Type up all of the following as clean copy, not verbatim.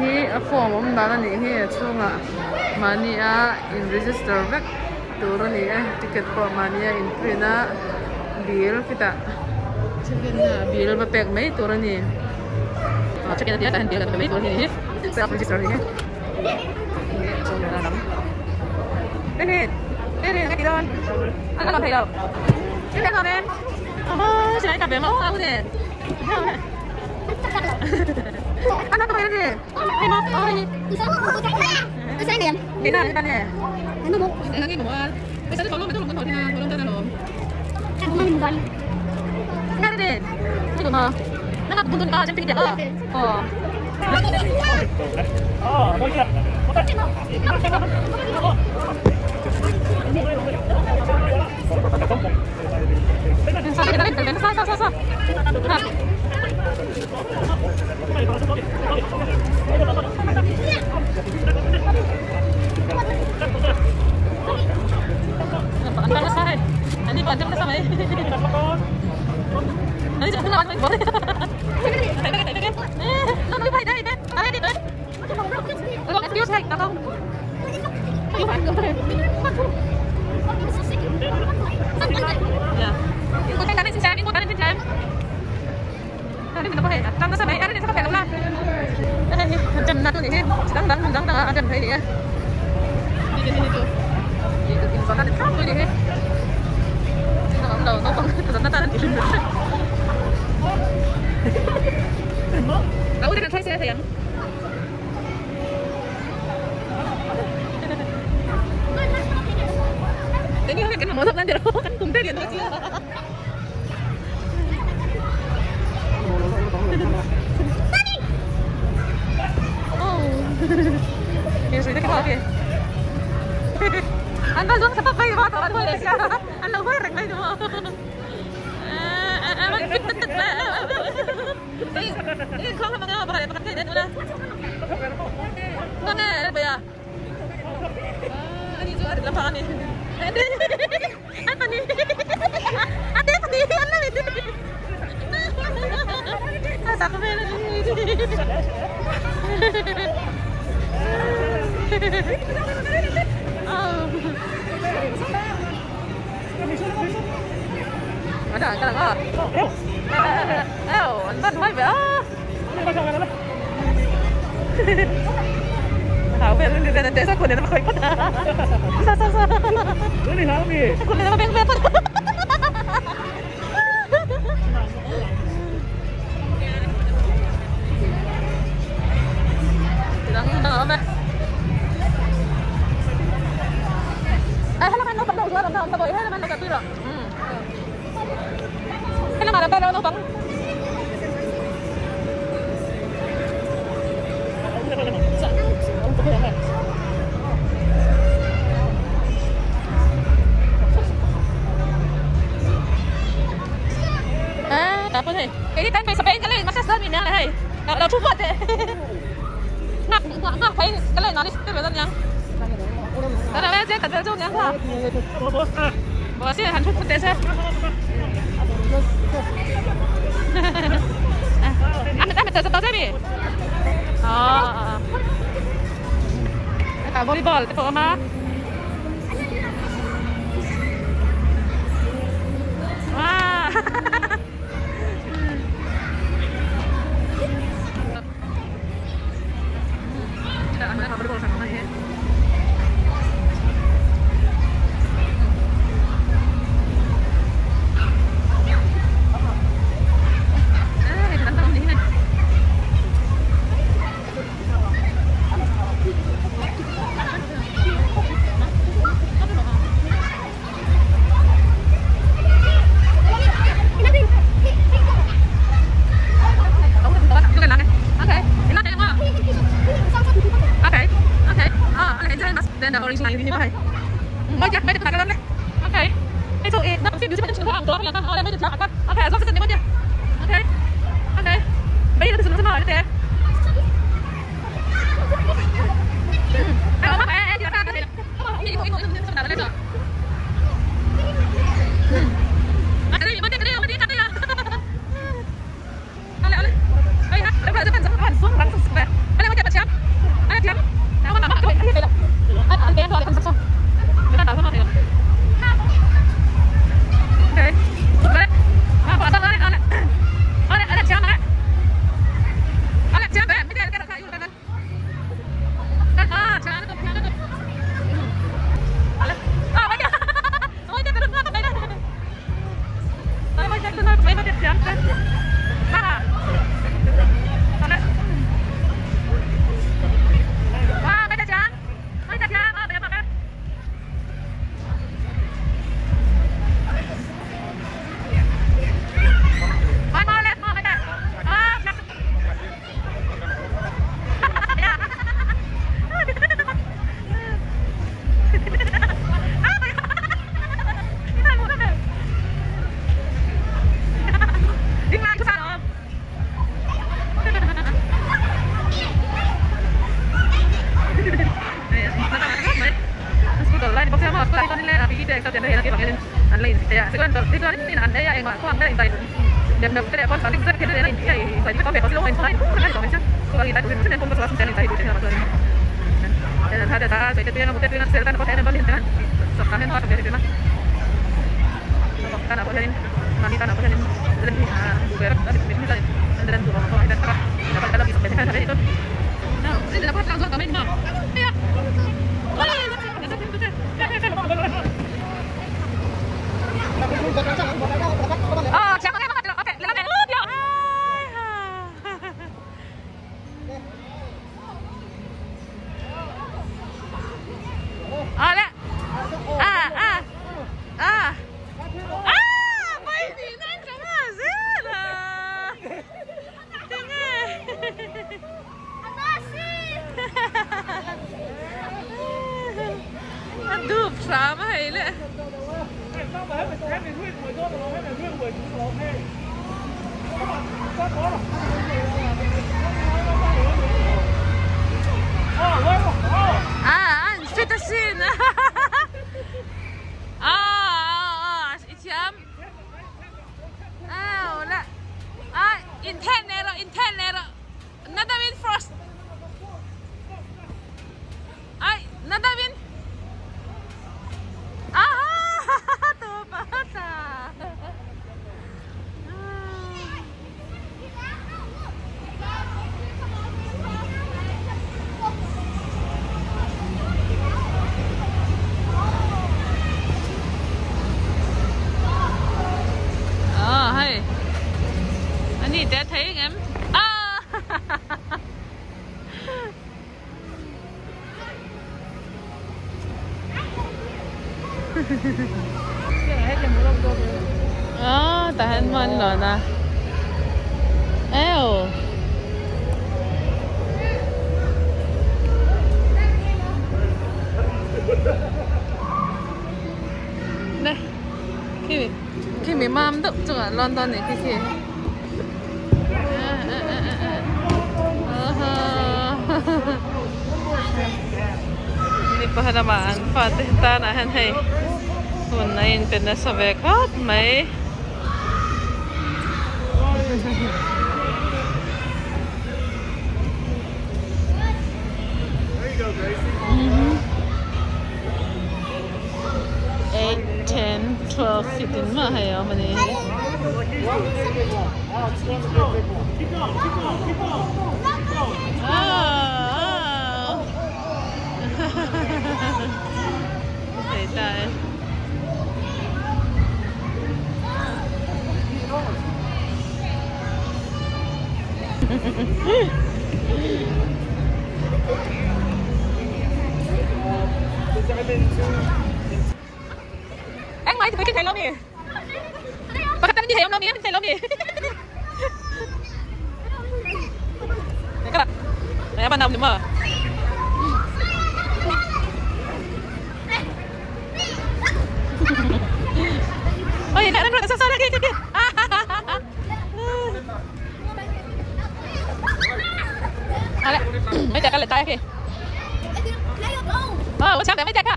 hi a form om dan ani hi chunga mania in register vek turani ticket ko mania in print a bill kita check-in bill ba pek mai turani check-in dia kan bill ba mai turani self register ni chunga na lam ini cái gì đâu anh còn thấy đâu cái này bên chị cà phê máu đâu nè anh nói cái gì hay máu ôi cái sáng điểm cái nào cái này anh mua cái gì mua cái sáng tối luôn thổi thì thổi lên rồi anh mua một cái gì cái mà nó là bún ba trăm tiền đó Aku dengan saya sayang. Ini kan kena motor nanti loh, kan kumpul dia nanti. Oh, ini sudah kita apa? Anda jangan cepat pergi bawa tahu boleh sih. Anda boleh rengai tu. Ini kau kan mengenal apa? Pakai dia tu lah. Mana apa ya? Ini juga ada lapangan ni. Apa ni? Ada apa ni? Apa ni? Ada apa ni? Ada kan apa? Anh bắt mấy vẻ. Tahu kan dari desa kulit apa kau ikut? Sa. Ini kami. Kulit apa yang berapa? Tidak apa. Hello kan lo tahu suara tahu tahu. Hello kan lo tahu tak? Hello mana tahu lo bang? Apa ni? Ini kanไปสเปนกันเลยมาสเตอร์มินอะไรเราทุกวันเลยงักไปกันเลยนอนนี่เป็นแบบนั้นยังแต่เราไม่เจ๊แต่เจ้ายังค่ะบอกสิหันทุกคนเตะใช่อันนั้นเป็นเตะสเปนใช่ไหมอ๋อแต่วอลเลย์บอลแต่พอมาว้าHãy subscribe cho kênh Ghiền Mì Gõ để không bỏ lỡ những video hấp dẫn. in ya sẽ còn đi qua đi ăn đấy anh mà không ăn đấy dan dapat apa paling besar kita dari India ini tadi kau betul loh main kan kau macam kalau kita itu kan pun langsung cari itu apa tuh dan ada tak saya itu yang buat dengan serta kau tanya balik dengan sekarang apa dari mana kan apa dari mami kan apa dari beberapa dari misalnya dan tuh kalau kita dapat kalau bisa betul dari itu nah ini dapat langsung kami mah ya oh siapa yang makan oke lepas ya ada mai ni nan jangan zela tengah aduh sama hele fita sin isyam wala intent nero nada win first nada win tuh pata hay anh nhìn đã thấy em tahan man rồi nè eo đây khi mình mam được cho London này khi ini pahalaman Fatih tanahan hay unahin pinasabekat may Eight, 10, 12, 15 mah ya mana? Thấy anh mới thì phải thầy lông gì? Bakit kami di hayam lông gì? Thầy lông gì? Này các bạn, này bạn nào nữa mà? Ôi, này đang sao lagi kia. Ala, mấy tay cái tay kìa. Sao để mấy tay cả?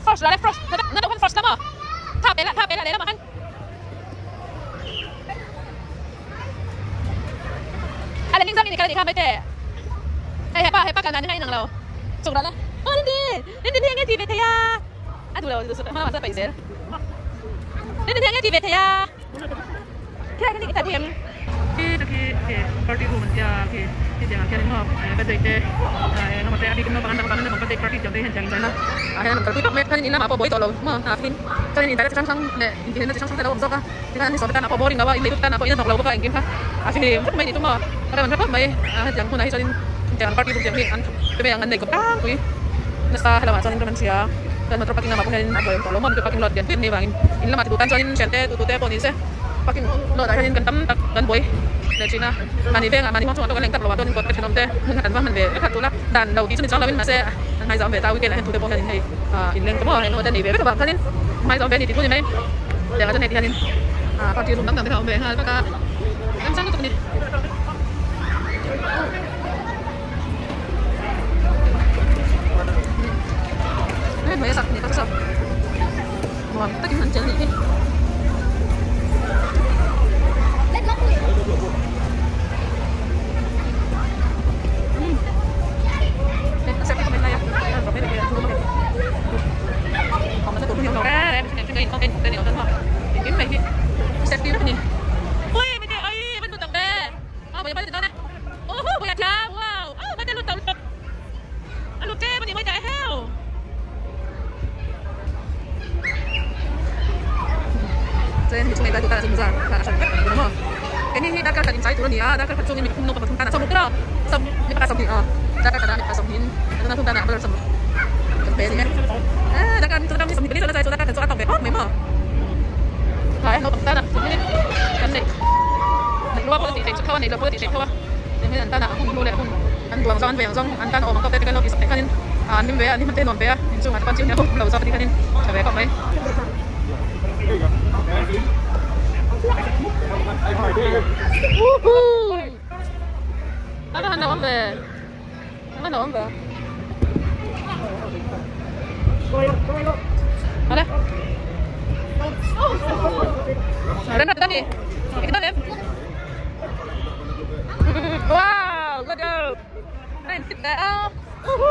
Frost là Frost, nó đâu có Frost lắm à? Tháp đấy là đấy là mà ăn. Ala ning ini kalau di kamera teh. Hepa kan nanti nang lo. Sugran lah. Oh ini yang di bete ya. Aduh lo sudah mana masa paiser. Ini yang di bete ya. Kira kita diam. Ki party room ya ki jangan kira ngop pada itu nomor tadi kita makan pada party jam deh jangan sana akhirnya kalau kita met kan ini nama apa boy tolong mah nafin kan ini tadi sang ini nanti sang kalau bisa kan dengan soalnya apa boring apa ini itu kan apa ini tolong buka ingin kan akhirnya kan main itu mah ada mana main jangan punah soalin jangan party room jangan tapi yang anda ikut kan kui nasta halaman soalin teman siapa dan motor parking nama pun yang ada yang tolong mau parking lot dan ini bangin ini mah tutupan soalin cente tututnya ponis parking lot akhirnya kan dan boy dari Cina mani beng mani mau cuma tu kan lengkap lawan tu ni buat kerja nomor mengatakan bahan beng kat tu lah dan lau di sini soalnya lawin masih hai zaman beta weekend lah tu depan ni hai in leng semua yang ada ni beng tu bang kalian mai zaman ni tipu ni mai jangan jangan kalian party room tang tang beng hal maka kan sang tu ni mai sak ni tak sak mau tak kian jalan ni dapat kacungin mikro nung papunta na sa mukra. Sa di pa kasabin dapat kada mi kasabin. Ano na tunta na belar sa pwede kan. Dapat itu kami sa mikro na sa dapat sa atong be. May mo. Ay, no punta na. Kan ni. Luwa po ti sa kawan ni luwa po ti sa kawan. Demi anta na akong lule akong an duang zon be zon anta no mong tote kan lo isa kanin. Nim be nim te non be. Insu mat pan chiu ne ko lo sa ti kanin. Sa be ko mai. Apa hendak ambil? Mana ambil? Ada? Ada nak tadi? Kita lihat. Wow, good job. Nanti dah. Apa?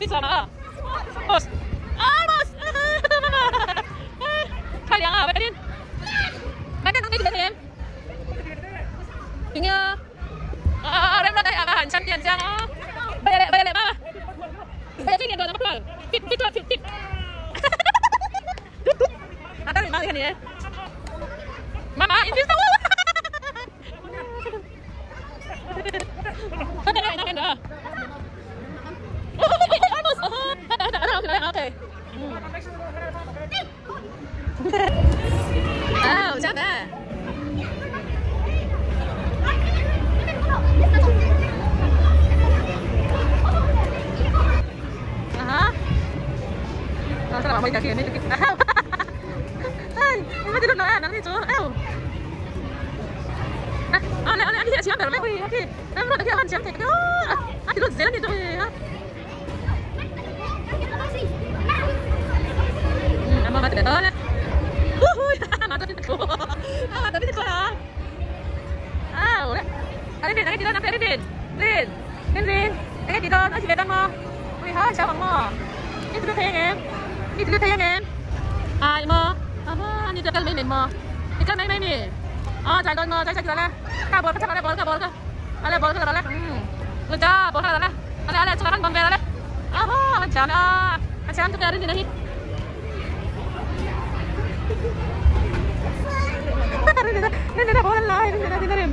Bisa mana? Bos. Bos. Kalian apa ini? Mana nang di dalam? Tinggal. Rem nak apa? Hancan tian bayar apa? Bayar tinggal dua nama. Fit. Ada lima kan ya? Mama, ini tahu. Ada. Okay. Oh, siapa? Sao mà bây giờ kia này cái em mới đi lúc nói ăn đi chú eo anh đi xem được mấy cái kia em nói cái anh xem thì cái anh đi lúc dễ đi rồi Mama tidak tahu lah. Mata tidak tahu. Mata tidak tahu lah. Udah. Rin, dito na Rin. Rin. Dito, nasi betang mo. Uy ha, siya mo. Dito tayo ngem. Dito tayo ngem. Ay mo. Ni dito kalmay mo. Ikaw may ni. Chay don mo, chay kita lah. Ka bol ka. Ale bol ka lah. Good job, bol ka lah. Ale, sekarang bang bela lah. Macam tu Rin ni. Nenda bola lah, nenda rim.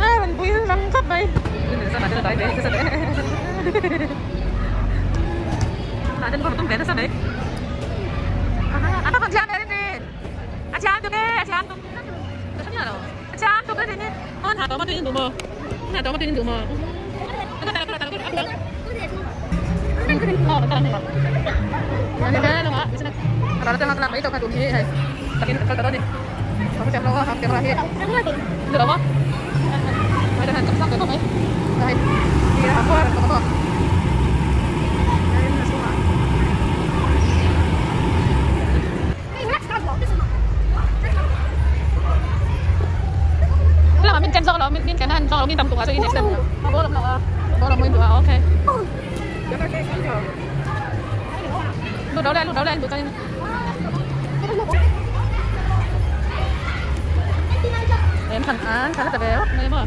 Aran buil lengkap bay. Sana ada bay, sana. Ada orang tu beda sana. Apa kerjaan hari ni? Acian tu. Macam mana? Acian tu kan ini. Nak tahu macam ni dulu. Rata nak kenapa itu kan dunia hai. Tapi kalau tadi, aku cakap lawa, aku cakap lahir. Itu lawa. Ada hantar sang tu mai. Hai. Dia apa? Apa? Kalau min ken kalau min kanan kalau min tamtuk aja ini next time. Boleh main dua, okay. Lu đấu lên tụi con. Em thằng khá là béo, này mà.